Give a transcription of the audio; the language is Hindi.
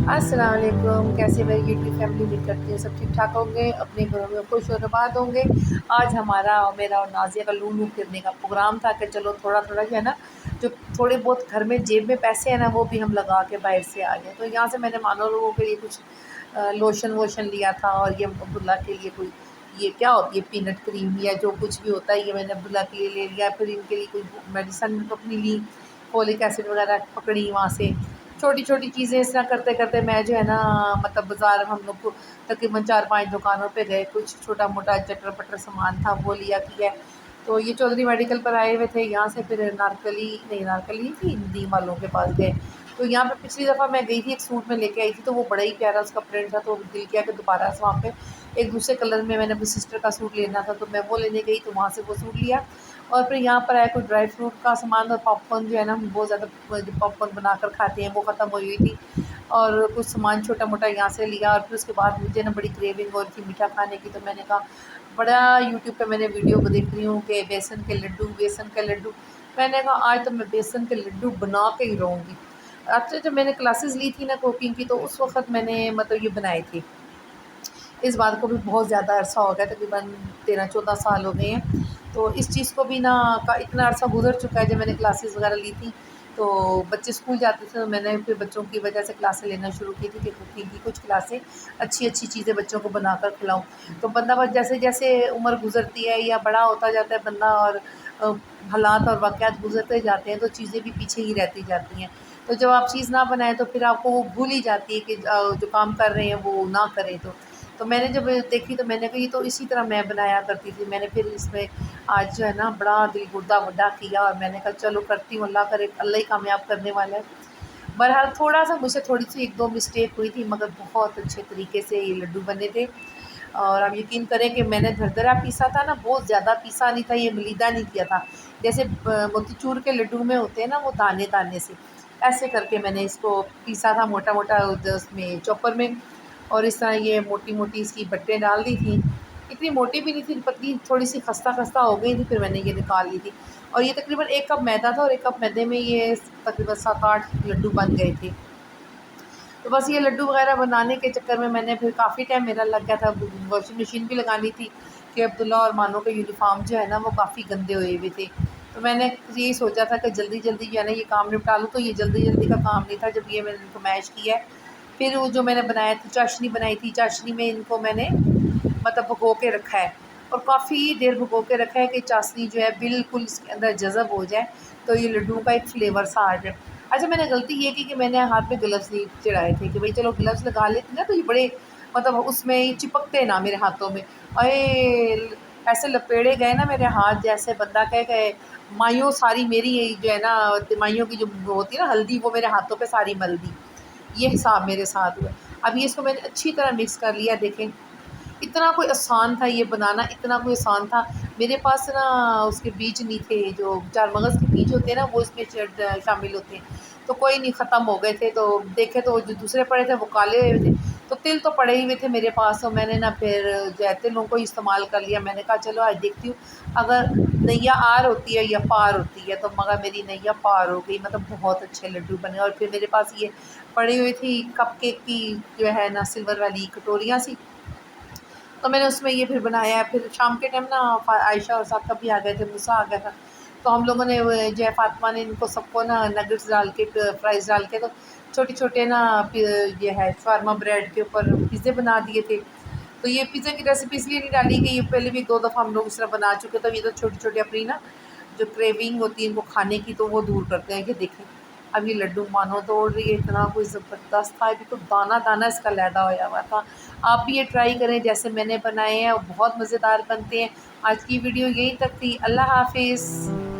अस्सलाम वालेकुम। कैसे मेरी यूट्यूब फैमिली उम्मीद करती है सब ठीक ठाक होंगे, अपने घरों में खुश और आबाद होंगे। आज हमारा और मेरा और नाज़िया का लूलू फिरने का प्रोग्राम था कि चलो थोड़ा थोड़ा जो है ना, जो थोड़े बहुत घर में जेब में पैसे हैं ना, वो भी हम लगा के बाहर से आ जाए। तो यहाँ से मैंने मानो लोगों के लिए कुछ लोशन वोशन लिया था, और ये अब्दुल्ला के लिए कोई ये क्या होती है पीनट क्रीम या जो कुछ भी होता है, ये मैंने अब्दुल्ला के लिए ले लिया। फिर इनके लिए कोई मेडिसन अपनी ली, फोलिक एसिड वगैरह पकड़ी वहाँ से। छोटी-छोटी चीज़ें इस तरह करते-करते मैं जो है ना, मतलब बाज़ार हम लोग को तकरीबन 4-5 दुकानों पे गए, कुछ छोटा-मोटा चटर-पटर सामान था वो लिया किया। तो ये चौधरी मेडिकल पर आए हुए थे, यहाँ से फिर नारकली नहीं थी, नीम वालों के पास गए। तो यहाँ पे पिछली दफ़ा मैं गई थी, एक सूट मैं लेके आई थी, तो वो बड़ा ही प्यारा उसका प्रिंट था, तो दिल किया कि दोबारा से वहाँ पे एक दूसरे कलर में मैंने अपनी सिस्टर का सूट लेना था, तो मैं वो लेने गई, तो वहाँ से वो सूट लिया। और फिर यहाँ पर आया कोई ड्राई फ्रूट का सामान, और पॉपकॉर्न जो है ना, हम बहुत ज़्यादा पॉपकॉर्न बनाकर खाते हैं, वो ख़त्म हुई हुई थी। और कुछ सामान छोटा-मोटा यहाँ से लिया, और फिर उसके बाद मुझे ना बड़ी क्रेविंग हो रही थी मीठा खाने की, तो मैंने कहा बड़ा यूट्यूब पे मैंने वीडियो को देख रही हूँ कि बेसन के लड्डू। मैंने कहा आज तो मैं बेसन के लड्डू बना के ही रहूँगी। अच्छा, जब मैंने क्लासेस ली थी ना कुकिंग की, तो उस वक़्त मैंने मतलब ये बनाए थे। इस बात को भी बहुत ज़्यादा अरसा हो गया, तकरीबन 13-14 साल हो गए हैं। तो इस चीज़ को भी ना का इतना अरसा गुज़र चुका है, जब मैंने क्लासेस वगैरह ली थी, तो बच्चे स्कूल जाते थे, तो मैंने फिर बच्चों की वजह से क्लासें लेना शुरू की थी कि कुकिंग की कुछ क्लासें, अच्छी-अच्छी चीज़ें बच्चों को बनाकर खिलाऊँ। तो बंदा बस जैसे-जैसे उम्र गुज़रती है या बड़ा होता जाता है बंदा, और अ, हालात और वाक़यात गुज़रते जाते हैं, तो चीज़ें भी पीछे ही रहती जाती हैं। तो जब आप चीज़ ना बनाएँ, तो फिर आपको वो भूल ही जाती है कि जो काम कर रहे हैं वो ना करें तो। तो मैंने जब देखी, तो मैंने कहा ये तो इसी तरह मैं बनाया करती थी। मैंने फिर इसमें आज जो है ना बड़ा दिल गुर्दा वड्डा किया, और मैंने कहा चलो करती हूँ, अल्लाह करे, अल्लाह ही कामयाब करने वाला है। बहरहाल थोड़ा-सा मुझसे थोड़ी-सी 1-2 मिस्टेक हुई थी, मगर बहुत अच्छे तरीके से ये लड्डू बने थे। और आप यकीन करें कि मैंने दरदरा पीसा था ना, बहुत ज़्यादा पीसा नहीं था, ये मलीदा नहीं किया था। जैसे मोतीचूर के लड्डू में होते हैं ना वो दाने-दाने से, ऐसे करके मैंने इसको पीसा था मोटा-मोटा उसमें चॉपर में। और इस तरह ये मोटी-मोटी इसकी बट्टें डाल दी थी। इतनी मोटी भी नहीं थी, पतली थोड़ी-सी खस्ता-खस्ता हो गई थी, फिर मैंने ये निकाल ली थी। और ये तकरीबन 1 कप मैदा था, और 1 कप मैदे में ये तकरीबन 7-8 लड्डू बन गए थे। तो बस ये लड्डू वग़ैरह बनाने के चक्कर में मैंने फिर काफ़ी टाइम मेरा लग गया था। वॉशिंग मशीन भी लगानी थी कि अब्दुल्ला और मानो के यूनिफ़ॉर्म जो है ना, वो काफ़ी गंदे हुए हुए थे। तो मैंने यही सोचा था कि जल्दी-जल्दी जो है ना ये काम निपटा लूँ, तो ये जल्दी-जल्दी का काम नहीं था। जब ये मैंने इनको मैश किया है, फिर वो जो मैंने बनाया था, चाशनी बनाई थी, चाशनी में इनको मैंने मतलब भिगो के रखा है, और काफ़ी देर भिगो के रखा है कि चाशनी जो है बिल्कुल इसके अंदर जज़ब हो जाए, तो ये लड्डुओं का एक फ्लेवर सा आ जाए। अच्छा, मैंने गलती ये की कि मैंने हाथ में ग्लव्स नहीं चढ़ाए थे कि भई चलो ग्लव्स लगा लेती ना, तो ये बड़े मतलब उसमें ये चिपकते ना मेरे हाथों में। अये! ऐसे लपेड़े गए ना मेरे हाथ, जैसे बंदा कहे कि माइयों सारी मेरी ये जो है ना, माइयों की जो होती है ना हल्दी, वो मेरे हाथों पे सारी मल दी। ये हिसाब मेरे साथ हुआ। अब ये इसको मैंने अच्छी तरह मिक्स कर लिया, देखें इतना कोई आसान था ये बनाना, इतना कोई आसान था। मेरे पास ना उसके बीज नहीं थे, जो चार मगज़ के बीज होते हैं ना, वो इसमें शामिल होते हैं। तो कोई नहीं, ख़त्म हो गए थे, तो देखे तो जो दूसरे पड़े थे वो काले हुए थे। तो तिल तो पड़े ही हुए थे मेरे पास, तो मैंने ना फिर जो है तिलों को इस्तेमाल कर लिया। मैंने कहा चलो आज देखती हूँ, अगर नैया आर होती है या पार होती है, तो मगर मेरी नैया पार हो गई, मतलब बहुत अच्छे लड्डू बने। और फिर मेरे पास ये पड़ी हुई थी कपकेक की जो है ना सिल्वर वाली कटोरियाँ सी, तो मैंने उसमें ये फिर बनाया। फिर शाम के टाइम ना आयशा और साक़ब भी आ गए थे, मूसा आ गया था। तो हम लोगों ने वो जो है फ़ातिमा ने इनको सबको ना नगेट्स डाल के फ्राइज़ डाल के, तो छोटे-छोटे ना ये है शवारमा ब्रेड के ऊपर पिज़्ज़े बना दिए थे। तो ये पिज़्ज़े की रेसिपी इसलिए नहीं डाली कि ये पहले भी 1-2 दफ़ा हम लोग इस तरह बना चुके, तो ये तो छोटी-छोटी अपनी ना जो क्रेविंग होती है इनको खाने की, तो वो दूर करते हैं। कि देखें अब ये लड्डू मानो तोड़ रही है, इतना कोई ज़बरदस्त था, अभी तो दाना-दाना इसका लैदा होया हुआ था। आप भी ये ट्राई करें जैसे मैंने बनाए हैं, और बहुत मज़ेदार बनते हैं। आज की वीडियो यहीं तक थी। अल्लाह हाफ़िज़।